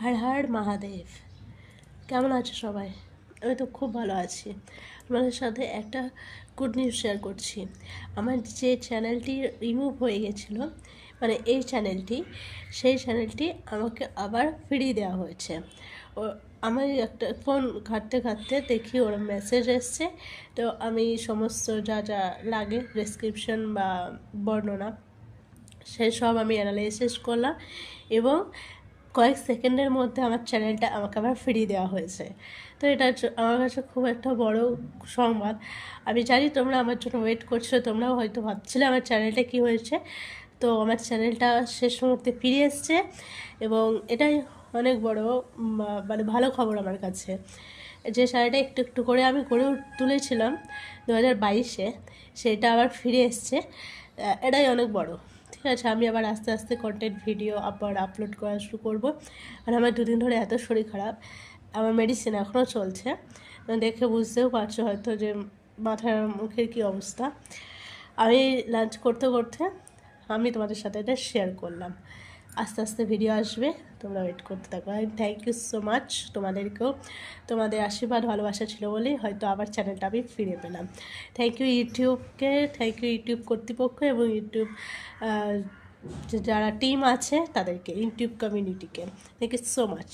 হর হর মহাদেব। কেমন আছো সবাই? আমি তো খুব ভালো আছি। আপনাদের সাথে একটা গুড নিউজ শেয়ার করছি। আমার যে চ্যানেলটি রিমুভ হয়ে গেছিলো, মানে এই চ্যানেলটি, সেই চ্যানেলটি আমাকে আবার ফিরিয়ে দেওয়া হয়েছে। ও আমি একটা ফোন ঘাঁটতে ঘাঁটতে দেখি ওর মেসেজ এসছে। তো আমি সমস্ত যা যা লাগে ডেসক্রিপশন বা বর্ণনা সেসব আমি অ্যানালাইসিস করলাম এবং কয়েক সেকেন্ডের মধ্যে আমার চ্যানেলটা আমাকে আবার ফিরিয়ে দেওয়া হয়েছে। তো এটা আমার কাছে খুব একটা বড় সংবাদ। আমি জানি তোমরা আমার জন্য ওয়েট করছো, তোমরাও হয়তো ভাবছিলে আমার চ্যানেলটা কী হয়েছে। তো আমার চ্যানেলটা শেষ মুহূর্তে ফিরে এসছে এবং এটাই অনেক বড় মানে ভালো খবর আমার কাছে। যে শাড়িটা একটু একটু করে আমি গড়ে তুলেছিলাম 2022-এ, সেটা আবার ফিরে এসছে। এটাই অনেক বড়। ঠিক আছে, আমি আবার আস্তে আস্তে কন্টেন্ট ভিডিও আবার আপলোড করা শুরু করবো। আর আমার দুদিন ধরে এত শরীর খারাপ, আমার মেডিসিন এখনও চলছে। দেখে বুঝতেও পারছো হয়তো যে মাথার মুখের কী অবস্থা। আমি লাঞ্চ করতে করতে আমি তোমাদের সাথে এটা শেয়ার করলাম। আস্তে আস্তে ভিডিও আসবে, তোমরা ওয়েট করতে থাকো। থ্যাংক ইউ সো মাচ তোমাদেরকেও। তোমাদের আশীর্বাদ ভালোবাসা ছিল বলেই হয়তো আবার চ্যানেলটা আমি ফিরে পেলাম। থ্যাংক ইউ ইউটিউবকে, থ্যাংক ইউ ইউটিউব কর্তৃপক্ষ এবং ইউটিউব যারা টিম আছে তাদেরকে, ইউটিউব কমিউনিটিকে। Thank you so much.